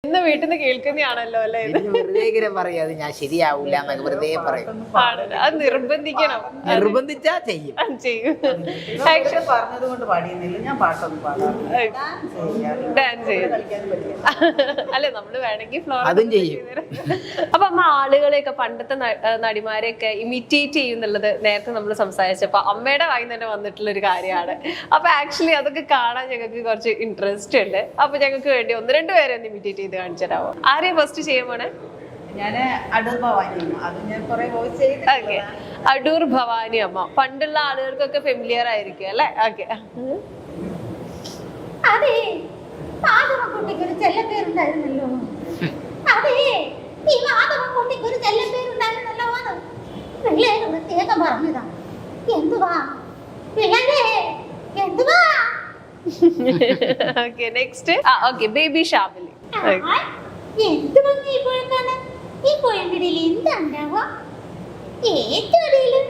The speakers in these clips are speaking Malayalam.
ഇന്ന് വീട്ടിൽ നിന്ന് കേൾക്കുന്നതാണല്ലോ അല്ലേ? വെറുതെ പറയാത് ഞാൻ ശരിയാവൂല എന്നൊക്കെ വെറുതെ പറയും. അത് നിർബന്ധിക്കണം, നിർബന്ധിച്ചാ ചെയ്യും. ചെയ്യും. പറഞ്ഞത് കൊണ്ട് പാടിയുന്നില്ല, ഞാൻ പാട്ടൊന്നും പാടാറില്ല. ഡാൻസ് ചെയ്യും. അല്ലെ, നമ്മള് വേണമെങ്കിൽ ഫ്ലോർ അതും ചെയ്യും. അപ്പൊ അമ്മ ആളുകളെയൊക്കെ പണ്ടത്തെ നടിമാരെയൊക്കെ ഇമിറ്റേറ്റ് ചെയ്യുന്നുള്ളത് നേരത്തെ നമ്മൾ സംസാരിച്ചപ്പോ അമ്മയുടെ വായി തന്നെ വന്നിട്ടുള്ള ഒരു കാര്യമാണ്. അപ്പൊ ആക്ച്വലി അതൊക്കെ കാണാൻ ഞങ്ങൾക്ക് കുറച്ച് ഇൻട്രസ്റ്റ് ഉണ്ട്. അപ്പൊ ഞങ്ങൾക്ക് വേണ്ടി ഒന്ന് രണ്ട് പേരെ ഒന്ന് ഇമിറ്റേറ്റ് ചെയ്ത് കാണിച്ചു തരാമോ? ആരെയും ഫസ്റ്റ് ചെയ്യാൻ പോണേ? ഞാന് അടൂർ ഭവാനി അമ്മ, അത് ഞാൻ കുറെ വോയിസ് ചെയ്തിട്ടുണ്ട്. അടൂർ ഭവാനി അമ്മ പണ്ടുള്ള ആളുകൾക്കൊക്കെ ഫെമിലിയർ ആയിരിക്കും അല്ലെ? ഓക്കെ. അതെ, മാധവൻകുട്ടിക്ക് ഒരു ചെല്ലപ്പേരുണ്ടായിരുന്നല്ലോ. അതെ, ഈ മാധവൻകുട്ടിക്ക് ഒരു ചെല്ലപ്പേരുണ്ടായിരുന്നല്ലോ. പിള്ളേര് പ്രത്യേകം പറഞ്ഞതാ. എന്തുവാ പിള്ളേരെ, എന്തുവാ? Okay, next. Okay, baby Shamili. എന്ത് ഭംഗി ഇപ്പോഴേക്കാണ് ഈ പുഴങ്കടിയിൽ എന്താ ഉണ്ടാവുക? ഏറ്റവും അടിയില്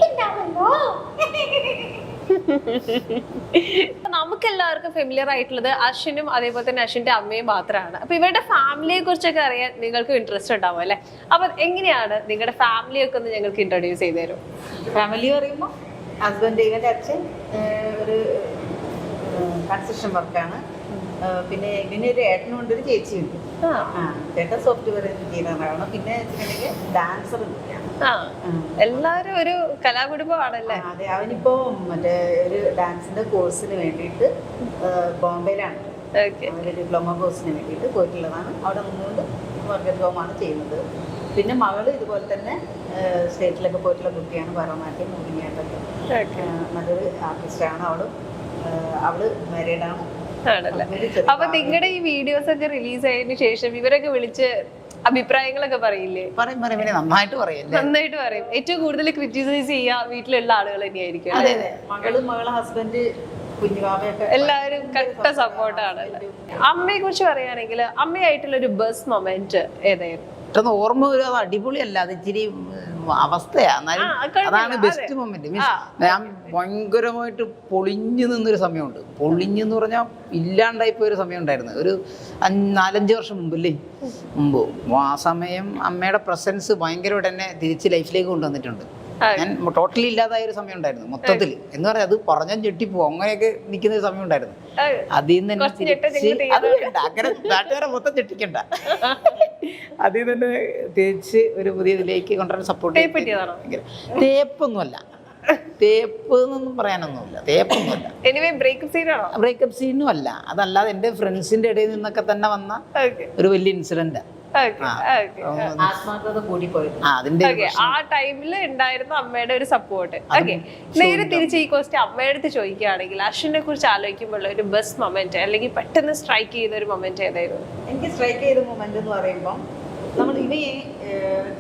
ഉണ്ടാവല്ലോ. നമുക്കെല്ലാവർക്കും ഫെമിലിയർ ആയിട്ടുള്ളത് അശ്വിനും അതേപോലെ തന്നെ അശ്വിന്റെ അമ്മയും മാത്രമാണ്. അപ്പൊ ഇവരുടെ ഫാമിലിയെ കുറിച്ചൊക്കെ അറിയാൻ നിങ്ങൾക്ക് ഇൻട്രസ്റ്റ് ഉണ്ടാവും അല്ലെ? അപ്പൊ എങ്ങനെയാണ് നിങ്ങളുടെ ഫാമിലിയൊക്കെ ഒന്ന് ഞങ്ങൾക്ക് ഇൻട്രൊഡ്യൂസ് ചെയ്ത് തരും? ഫാമിലി പറയുമ്പോൾ ഹസ്ബൻഡ്, ഇവന്റെ അച്ഛൻ ഒരു കൺസ്ട്രക്ഷൻ വർക്കാണ്. പിന്നെ ഇവനൊരു ഏട്ടനുണ്ട്, ഒരു ചേച്ചിയുണ്ട്. ചേട്ടൻ സോഫ്റ്റ്വെയർ എഞ്ചിനീയറാണ്. പിന്നെ ഡാൻസർ എല്ലാരും ഒരു കലാകുടുംബമാണല്ലേ? അതെ, അവനിപ്പോ മറ്റേ ഒരു ഡാൻസിന്റെ കോഴ്സിന് വേണ്ടിയിട്ട് ബോംബെയിലാണ്. അവര് ഡിപ്ലോമ കോഴ്സിന് വേണ്ടിയിട്ട് പോയിട്ടുള്ളതാണ്. അവിടെ നിന്നുകൊണ്ട് വർക്ക് അറ്റ് ഹോമാണ് ചെയ്യുന്നത്. പിന്നെ മകള് ഇതുപോലെ തന്നെ സ്റ്റേറ്റിലൊക്കെ പോയിട്ടുള്ള കുട്ടിയാണ്, ഭരതനാട്യം, മോഹിനിയാട്ടമൊക്കെ നല്ലൊരു ആർട്ടിസ്റ്റാണ്. അവള് മാരീഡാണ്. ആണല്ലേ? അപ്പൊ നിങ്ങളുടെ ഈ വീഡിയോസ് ഒക്കെ റിലീസ് ആയതിനു ശേഷം ഇവരൊക്കെ വിളിച്ച് അഭിപ്രായങ്ങളൊക്കെ പറയില്ലേ? പറയും പറയും, പിന്നെ നന്നായിട്ട് പറയല്ലേ? നന്നായിട്ട് പറയും. ഏറ്റവും കൂടുതൽ ക്രിറ്റിസൈസ് ചെയ്യാ വീട്ടിലുള്ള ആളുകൾ തന്നെയായിരിക്കും. അതെ അതെ, മകളെ ഹസ്ബൻഡ്, കുഞ്ഞുവാവയൊക്കെ എല്ലാവരും കട്ട സപ്പോർട്ടാണ്. അമ്മയെ കുറിച്ച് പറയുകയാണെങ്കിൽ അമ്മയായിട്ടുള്ള ഒരു ബസ് മൊമെന്റ് ഏതായിരുന്നു? പെട്ടെന്ന് ഓർമ്മ വരും. അത് അടിപൊളിയല്ല, അത് ഇച്ചിരി അവസ്ഥയാ. എന്നാലും അതാണ് ബെസ്റ്റ് മൊമെന്റ്. മീൻസ് ഞാൻ ഭയങ്കരമായിട്ട് പൊളിഞ്ഞു നിന്നൊരു സമയമുണ്ട്. പൊളിഞ്ഞെന്ന് പറഞ്ഞാൽ ഇല്ലാണ്ടായി പോയൊരു സമയം ഉണ്ടായിരുന്നു. ഒരു 4-5 വർഷം മുമ്പല്ലേ, ആ സമയം അമ്മയുടെ പ്രസൻസ് ഭയങ്കരമായിട്ട് എന്നെ തിരിച്ച് ലൈഫിലേക്ക് കൊണ്ടുവന്നിട്ടുണ്ട്. ഞാൻ ടോട്ടലി ഇല്ലാതായ ഒരു സമയം ഉണ്ടായിരുന്നു മൊത്തത്തിൽ. എന്ന് പറയാം, അത് പറഞ്ഞാൽ ഞെട്ടിപ്പോ അങ്ങനെയൊക്കെ നിൽക്കുന്ന ഒരു സമയം ഉണ്ടായിരുന്നു. അതിൽ നിന്ന് തന്നെ തിരിച്ച്, അത് വേണ്ട, അങ്ങനെ നാട്ടുകാരെ മൊത്തം ഞെട്ടിക്കണ്ട, അതിൽ നിന്ന് തന്നെ തിരിച്ച് ഒരു പുതിയ ഇതിലേക്ക് കൊണ്ടുവരാൻ സപ്പോർട്ട് ചെയ്യും. തേപ്പൊന്നുമല്ല, തേപ്പ് എന്നൊന്നും പറയാനൊന്നുമില്ല, തേപ്പൊന്നുമല്ല. ബ്രേക്കപ്പ് സീനും അല്ല. അതല്ലാതെ എൻ്റെ ഫ്രണ്ട്സിന്റെ ഇടയിൽ നിന്നൊക്കെ തന്നെ വന്ന ഒരു വലിയ ഇൻസിഡന്റ്. ആത്മാർത്ഥത കൂടിപ്പോയി. ആ ടൈമിൽ ഉണ്ടായിരുന്ന അമ്മയുടെ ഒരു സപ്പോർട്ട്. ഓക്കെ, നേരെ തിരിച്ച് ഈ ക്വസ്റ്റ്യൻ അമ്മയുടെ അടുത്ത് ചോദിക്കുകയാണെങ്കിൽ അശ്വിനെ കുറിച്ച് ആലോചിക്കുമ്പോൾ ഒരു ബെസ്റ്റ് മൊമെന്റ് അല്ലെങ്കിൽ പെട്ടെന്ന് സ്ട്രൈക്ക് ചെയ്ത ഒരു മൊമെന്റ് ഏതായിരുന്നു? എനിക്ക് സ്ട്രൈക്ക് ചെയ്ത മൊമെന്റ് എന്ന് പറയുമ്പോൾ, നമ്മൾ ഇവയെ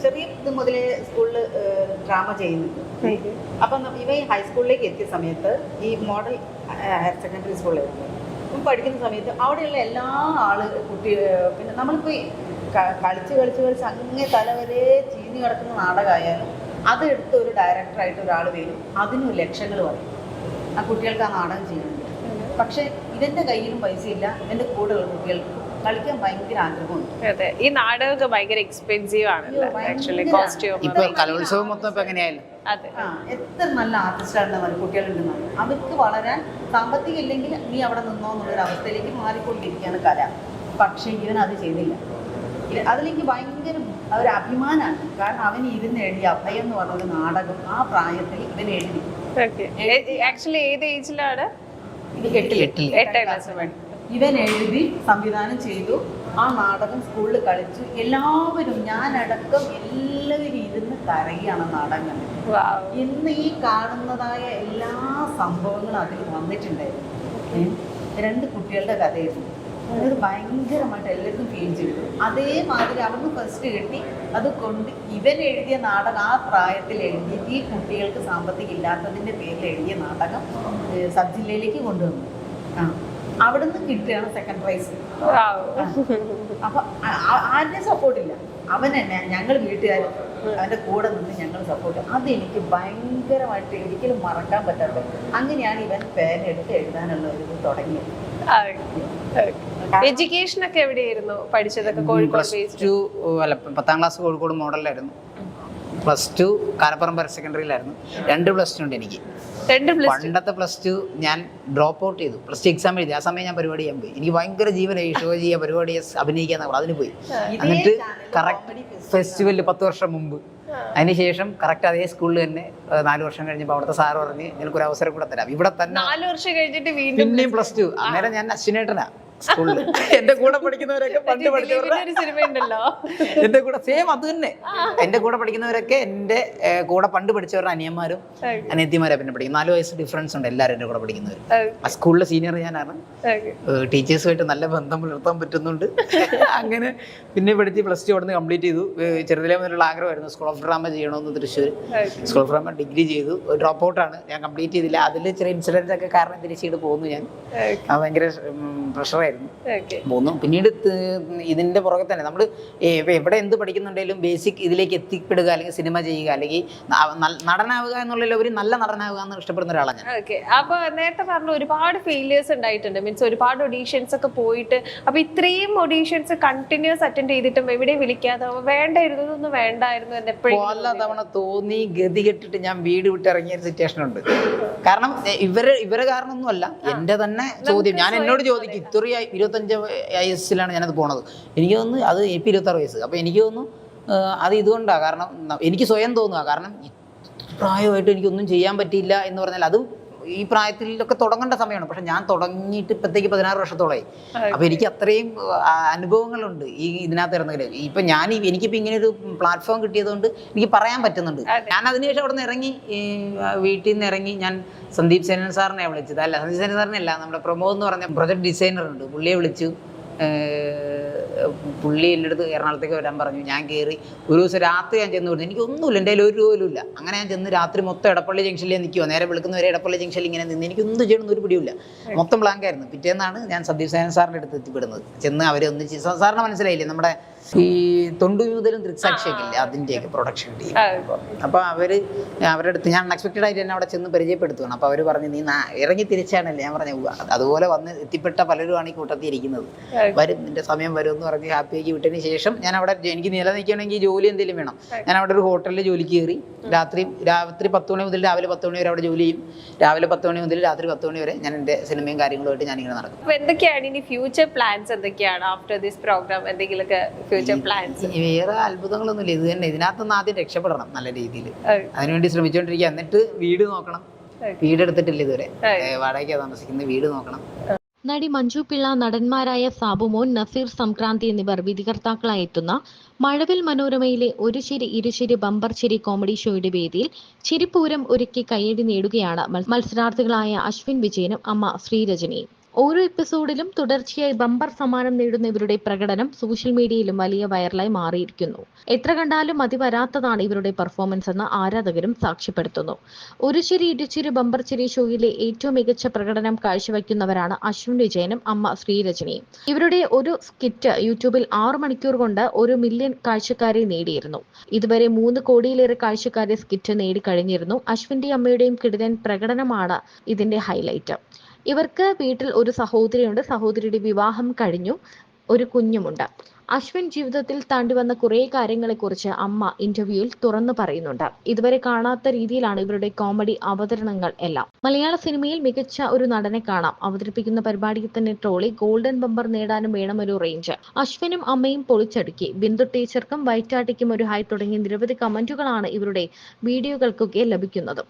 ചെറിയ ഇത് മുതലേ സ്കൂളിൽ ഡ്രാമ ചെയ്യുന്നുണ്ട്. അപ്പം ഇവ ഹൈസ്കൂളിലേക്ക് എത്തിയ സമയത്ത് ഈ മോഡൽ ഹയർ സെക്കൻഡറി സ്കൂളിലായിരുന്നു പഠിക്കുന്ന സമയത്ത് അവിടെയുള്ള എല്ലാ കുട്ടി, പിന്നെ നമ്മളിപ്പോൾ കളിച്ച് അങ്ങേ തലവരെ ചീഞ്ഞ് കിടക്കുന്ന നാടകമായാലും അതെടുത്ത് ഒരു ഡയറക്ടറായിട്ട് ഒരാൾ വരും, അതിനും ലക്ഷങ്ങൾ പറയും ആ കുട്ടികൾക്ക് ആ നാടകം ചെയ്യുന്നുണ്ട്. പക്ഷെ ഇവന്റെ കയ്യിലും പൈസയില്ല, ഇവന്റെ കൂടെയുള്ള കുട്ടികൾക്ക് കളിക്കാൻ ഭയങ്കര ആഗ്രഹമുണ്ട്. അതെ, ഈ നാടകമൊക്കെ ഭയങ്കര എക്സ്പെൻസീവ് ആണ് ആക്ച്വലി. കോസ്റ്റ്യൂം ഇപ്പൊ കലോത്സവം മൊത്തം ഇപ്പൊ എങ്ങനെയായാലും എത്ര നല്ല ആർട്ടിസ്റ്റാണെന്ന് കുട്ടികളുണ്ടെന്നാണ്. അവർക്ക് വളരാൻ സാമ്പത്തികം ഇല്ലെങ്കിൽ നീ അവിടെ നിന്നോ എന്നുള്ളൊരു അവസ്ഥയിലേക്ക് മാറിക്കൊണ്ടിരിക്കുകയാണ് കല. പക്ഷെ ഇവൻ അത് ചെയ്തില്ല. അതിലേക്ക് ഭയങ്കര ഒരു അഭിമാനമാണ്. കാരണം അവൻ ഇരുന്ന് എഴുതി അഭയം എന്ന് പറഞ്ഞ ഒരു നാടകം ആ പ്രായത്തിൽ ഇവൻ എഴുതി. ആക്ച്വലി ഏത് ഏജിലാണ്? ഇവൻ എഴുതി സംവിധാനം ചെയ്തു. ആ നാടകം സ്കൂളിൽ കളിച്ചു. എല്ലാവരും, ഞാനടക്കം എല്ലാവരും ഇരുന്ന് കരയാണ് നാടകം. ഇന്ന് ഈ കാണുന്നതായ എല്ലാ സംഭവങ്ങളും അതിൽ വന്നിട്ടുണ്ടായിരുന്നു. 2 കുട്ടികളുടെ കഥയായിരുന്നു. അത് ഭയങ്കരമായിട്ട് എല്ലാവർക്കും ഫീൽ ചെയ്തു. അതേമാതിരി അവർക്ക് ഫസ്റ്റ് കിട്ടി. അതുകൊണ്ട് ഇവൻ എഴുതിയ നാടകം ആ പ്രായത്തിൽ എഴുതി ഈ കുട്ടികൾക്ക് സാമ്പത്തികം ഇല്ലാത്തതിൻ്റെ പേരിൽ എഴുതിയ നാടകം സബ് ജില്ലയിലേക്ക് കൊണ്ടുവന്നു. അവിടെ നിന്ന് കിട്ടുകയാണ് സെക്കൻഡ് പ്രൈസ്. അപ്പൊ ആരുടെയും സപ്പോർട്ടില്ല, അവൻ തന്നെ ഞങ്ങൾ വീട്ടുകാർ അവൻ്റെ കൂടെ നിന്ന് ഞങ്ങൾ സപ്പോർട്ട്. അതെനിക്ക് ഭയങ്കരമായിട്ട് ഒരിക്കലും മറക്കാൻ പറ്റാത്ത. അങ്ങനെയാണ് ഇവൻ പേന എടുത്ത് എഴുതാനുള്ള ഒരു ഇത് തുടങ്ങിയത്. എഡ്യൂക്കേഷൻ ഒക്കെ എവിടെയായിരുന്നു പഠിച്ചതൊക്കെ? Kozhikode plus based? ടു അല്ല 10ാം ക്ലാസ് കോഴിക്കോട് മോഡലിലായിരുന്നു. പ്ലസ് ടു കാരപ്പുറം സെക്കൻഡറിയിലായിരുന്നു. 2 പ്ലസ് ടു ഉണ്ട് എനിക്ക്. 2 പ്ലസ് ടു. പണ്ടത്തെ പ്ലസ് ടു ഞാൻ ഡ്രോപ്പ് ഔട്ട് ചെയ്തു. പ്ലസ് ടു എക്സാം എഴുതി. ആ സമയം ഞാൻ പരിപാടി ചെയ്യാൻ പോയി. എനിക്ക് ഭയങ്കര ജീവനായി ഷോ ചെയ്യുക, പരിപാടി അഭിനയിക്കാൻ. അതിന് പോയി. എന്നിട്ട് കറക്റ്റ് ഫെസ്റ്റിവലിൽ 10 വർഷം മുമ്പ്. അതിനുശേഷം കറക്റ്റ് അതേ സ്കൂളിൽ തന്നെ 4 വർഷം കഴിഞ്ഞപ്പോൾ അവിടുത്തെ സാറ് പറഞ്ഞ് നിനക്കൊരു അവസരം കൂടെ തരാം ഇവിടെ തന്നെ. 4 വർഷം കഴിഞ്ഞിട്ട് വീണ്ടും പിന്നെയും പ്ലസ് ടു. അന്നേരം ഞാൻ അശ്വിനേട്ടനാ സ്കൂളിൽ. എന്റെ കൂടെ പഠിക്കുന്നവരൊക്കെ പണ്ട് പഠിച്ചവരുടെ ഒരു സിനിമ ഉണ്ടല്ലോ, എന്റെ കൂടെ സെയിം അത് തന്നെ. എന്റെ കൂടെ പഠിക്കുന്നവരൊക്കെ എന്റെ കൂടെ പണ്ട് പഠിച്ചവരുടെ അനിയന്മാരും അനിയത്തിമാരാ പിന്നെ പഠിക്കും. 4 വയസ്സ് ഡിഫറൻസ് ഉണ്ട് എല്ലാവരും എന്റെ കൂടെ പഠിക്കുന്നവർ. ആ സ്കൂളിലെ സീനിയർ ഞാനാണ്. ടീച്ചേഴ്സുമായിട്ട് നല്ല ബന്ധം പുലർത്താൻ പറ്റുന്നുണ്ട്. അങ്ങനെ പിന്നെ പഠിച്ച് പ്ലസ് ടു അവിടെ നിന്ന് കംപ്ലീറ്റ് ചെയ്തു. ചെറുതിലേ മുതലുള്ള ആഗ്രഹമായിരുന്നു സ്കൂൾ ഓഫ് ഡ്രാമ ചെയ്യണമെന്ന് Thrissur. School of drama degree ചെയ്തു. ഡ്രോപ്പ് ഔട്ടാണ്, ഞാൻ കംപ്ലീറ്റ് ചെയ്തില്ല. അതിൽ ചെറിയ ഇൻസിഡൻസ് ഒക്കെ കാരണം തിരിച്ചിട്ട് പോകുന്നു ഞാൻ. ഭയങ്കര പ്രഷറായിരുന്നു പോകുന്നു. പിന്നീട് ഇതിന്റെ പുറകെ തന്നെ നമ്മൾ എവിടെ എന്ത് പഠിക്കുന്നുണ്ടെങ്കിലും ബേസിക് ഇതിലേക്ക് എത്തിപ്പെടുക, അല്ലെങ്കിൽ സിനിമ ചെയ്യുക, അല്ലെങ്കിൽ നടനാവുക എന്നുള്ളതിൽ ഒരു നല്ല നടനാവുക എന്ന് ഇഷ്ടപ്പെടുന്ന ഒരാളാണ് ഞാൻ. അപ്പൊ നേരത്തെ പറഞ്ഞ ഒരുപാട് ഫെയിലിയേഴ്സ് ഉണ്ടായിട്ടുണ്ട്, മീൻസ് ഒരുപാട് ഓഡീഷൻസ് ഒക്കെ പോയിട്ട്. അപ്പൊ ഇത്രയും ഓഡീഷൻസ് കണ്ടിന്യൂസ് അറ്റൻഡ് ചെയ്തിട്ടും എവിടെ വിളിക്കാതെ വേണ്ടായിരുന്നു, ഇതൊന്നും വേണ്ടായിരുന്നു എന്ന് എപ്പോഴും പല തവണ തോന്നി. ഗതി കെട്ടിട്ട് ഞാൻ വീട് വിട്ട് ഇറങ്ങിയ സിറ്റുവേഷൻ ഉണ്ട്. കാരണം ഇവരെ കാരണമൊന്നും അല്ല, എന്റെ തന്നെ ചോദ്യം. ഞാൻ എന്നോട് ചോദിക്കും, ഇത്രയും 25 വയസ്സിലാണ് ഞാനത് പോണത്. എനിക്ക് തോന്നുന്നു അത് ഇപ്പം 26 വയസ്സ്. അപ്പോൾ എനിക്ക് തോന്നുന്നു അത് ഇതുകൊണ്ടാണ്. കാരണം എനിക്ക് സ്വയം തോന്നുക, കാരണം പ്രായമായിട്ട് എനിക്കൊന്നും ചെയ്യാൻ പറ്റിയില്ല എന്ന് പറഞ്ഞാൽ അത് ഈ പ്രായത്തിലൊക്കെ തുടങ്ങേണ്ട സമയമാണ്. പക്ഷെ ഞാൻ തുടങ്ങിയിട്ട് ഇപ്പോഴത്തേക്ക് 16 വർഷത്തോളമായി. അപ്പോൾ എനിക്ക് അത്രയും അനുഭവങ്ങളുണ്ട് ഈ ഇതിനകത്ത് ഇറങ്ങുന്നത്. ഇപ്പം എനിക്കിപ്പോൾ ഇങ്ങനെ ഒരു പ്ലാറ്റ്ഫോം കിട്ടിയതുകൊണ്ട് എനിക്ക് പറയാൻ പറ്റുന്നുണ്ട്. ഞാൻ അതിനുശേഷം അവിടെ നിന്ന് ഇറങ്ങി, വീട്ടിൽ നിന്ന് ഇറങ്ങി ഞാൻ സന്ദീപ് സേനൻ സാറിനെ വിളിച്ചത്. അല്ല, സന്ദീപ് സേനൻ സാറിനെ അല്ല, നമ്മുടെ പ്രമോദ് എന്ന് പറഞ്ഞ പ്രൊജക്ട് ഡിസൈനർ ഉണ്ട്, പുള്ളിയെ വിളിച്ചു. പുള്ളി എൻ്റെ അടുത്ത് എറണാകുളത്തേക്ക് വരാൻ പറഞ്ഞു. ഞാൻ കയറി. ഒരു ദിവസം രാത്രി ഞാൻ ചെന്ന് വിടുന്നു. എനിക്കൊന്നുമില്ല, എൻ്റെ കയ്യിൽ 1 രൂപ പോലും ഇല്ല. അങ്ങനെ ഞാൻ ചെന്ന് രാത്രി മൊത്തം എടപ്പള്ളി ജംഗ്ഷനിൽ നിൽക്കുമോ, നേരെ വിളിക്കുന്നവരെ എടപ്പള്ളി ജംഗ്ഷനിൽ ഇങ്ങനെ നിന്ന് എനിക്കൊന്നും ചെയ്യണമെന്ന് ഒരു പിടിയില്ല. മൊത്തം ബ്ലാങ്ക് ആയിരുന്നു. പിറ്റേന്നാണ് ഞാൻ സന്ദീപ് സേനൻ സാറിൻ്റെ അടുത്ത് എത്തിപ്പെടുന്നത്. ചെന്ന് അവരെ ഒന്നിച്ച്, സാറിന് മനസ്സിലായില്ലേ നമ്മുടെ ഈ തൊണ്ടു മുതലും ദൃക്സാക്ഷിയൊക്കെ ഇല്ലേ, അതിൻ്റെയൊക്കെ പ്രൊഡക്ഷൻ ടീം. അപ്പോൾ അവരുടെ അടുത്ത് ഞാൻ അൺഎക്സ്പെക്റ്റഡ് ആയിട്ട് എന്നെ അവിടെ ചെന്ന് പരിചയപ്പെടുത്തുകയാണ്. അപ്പോൾ അവർ പറഞ്ഞു, നീ ഇറങ്ങി തിരിച്ചാണല്ലേ. ഞാൻ പറഞ്ഞു, അതുപോലെ വന്ന് എത്തിപ്പെട്ട പലരുമാണ് ഈ കൂട്ടത്തിൽ ഇരിക്കുന്നത്. വരും, നിന്റെ സമയം വരും എന്ന് പറഞ്ഞ് ഹാപ്പിയാക്കി വിട്ടതിന് ശേഷം ഞാൻ അവിടെ, എനിക്ക് നിലനിൽക്കണമെങ്കിൽ ജോലി എന്തെങ്കിലും വേണം. ഞാൻ അവിടെ ഒരു ഹോട്ടലിൽ ജോലിക്ക് കയറി. രാത്രി 10 മണി മുതൽ രാവിലെ 10 മണി വരെ അവിടെ ജോലി ചെയ്യും. രാവിലെ 10 മണി മുതൽ രാത്രി 10 മണി വരെ ഞാൻ എൻ്റെ സിനിമയും കാര്യങ്ങളുമായിട്ട് ഞാനിങ്ങനെ നടക്കും. അപ്പോൾ എന്തൊക്കെയാണ് ഇനി ഫ്യൂച്ചർ പ്ലാൻസ്? എന്തൊക്കെയാണ് ആഫ്റ്റർ ദിസ് പ്രോഗ്രാം? എന്തെങ്കിലുമൊക്കെ ഫ്യൂച്ചർ പ്ലാൻസ്? വേറെ അത്ഭുതങ്ങളൊന്നുമില്ല. ഇത് തന്നെ, ഇതിനകത്തുനിന്ന് ആദ്യം രക്ഷപ്പെടണം നല്ല രീതിയിൽ. അതിനുവേണ്ടി ശ്രമിച്ചുകൊണ്ടിരിക്കുക. എന്നിട്ട് വീട് നോക്കണം. വീടെടുത്തിട്ടില്ല ഇതുവരെ. വാടകയ്ക്കാണ് താമസിക്കുന്നത്. വീട് നോക്കണം. നടി മഞ്ജു പിള്ള, നടന്മാരായ സാബുമോൻ, നസീർ സംക്രാന്തി എന്നിവർ വിധികർത്താക്കളായി എത്തുന്ന മഴവിൽ മനോരമയിലെ ഒരു ചിരി ഇരുചിരി ബമ്പർ ചിരി കോമഡി ഷോയുടെ വേദിയിൽ ചിരിപ്പൂരം ഒരുക്കി കയ്യടി നേടുകയാണ് മത്സരാർത്ഥികളായ അശ്വിൻ വിജയനും അമ്മ ശ്രീരജനിയും. ഓരോ എപ്പിസോഡിലും തുടർച്ചയായി ബമ്പർ സമ്മാനം നേടുന്ന ഇവരുടെ പ്രകടനം സോഷ്യൽ മീഡിയയിലും വലിയ വൈറലായി മാറിയിരിക്കുന്നു. എത്ര കണ്ടാലും മതി വരാത്തതാണ് ഇവരുടെ പെർഫോമൻസ് എന്ന് ആരാധകരും സാക്ഷ്യപ്പെടുത്തുന്നു. ഒരു ചിരി ഇരുചിരി ബമ്പർ ചിരി ഷോയിലെ ഏറ്റവും മികച്ച പ്രകടനം കാഴ്ചവെക്കുന്നവരാണ് അശ്വിൻ വിജയനും അമ്മ ശ്രീരജനിയും. ഇവരുടെ ഒരു സ്കിറ്റ് യൂട്യൂബിൽ 6 മണിക്കൂർ കൊണ്ട് 1 മില്യൺ കാഴ്ചക്കാരെ നേടിയിരുന്നു. ഇതുവരെ 3 കോടിയിലേറെ കാഴ്ചക്കാരെ സ്കിറ്റ് നേടിക്കഴിഞ്ഞിരുന്നു. അശ്വിന്റെയും അമ്മയുടെയും കിടിലൻ പ്രകടനമാണ് ഇതിന്റെ ഹൈലൈറ്റ്. ഇവർക്ക് വീട്ടിൽ ഒരു സഹോദരിയുണ്ട്. സഹോദരിയുടെ വിവാഹം കഴിഞ്ഞു, ഒരു കുഞ്ഞുമുണ്ട്. അശ്വിൻ ജീവിതത്തിൽ താണ്ടി വന്ന കുറേ കാര്യങ്ങളെക്കുറിച്ച് അമ്മ ഇന്റർവ്യൂവിൽ തുറന്നു പറയുന്നുണ്ട്. ഇതുവരെ കാണാത്ത രീതിയിലാണ് ഇവരുടെ കോമഡി അവതരണങ്ങൾ എല്ലാം. മലയാള സിനിമയിൽ മികച്ച ഒരു നടനെ കാണാം. അവതരിപ്പിക്കുന്ന പരിപാടിയിൽ തന്നെ ട്രോളി ഗോൾഡൻ ബമ്പർ നേടാനും വേണം ഒരു റേഞ്ച്. അശ്വിനും അമ്മയും പൊളിച്ചടുക്കി. ബിന്ദു ടീച്ചർക്കും വൈറ്റാട്ടിക്കും ഒരു ഹൈ തുടങ്ങിയ നിരവധി കമന്റുകളാണ് ഇവരുടെ വീഡിയോകൾക്കൊക്കെ ലഭിക്കുന്നത്.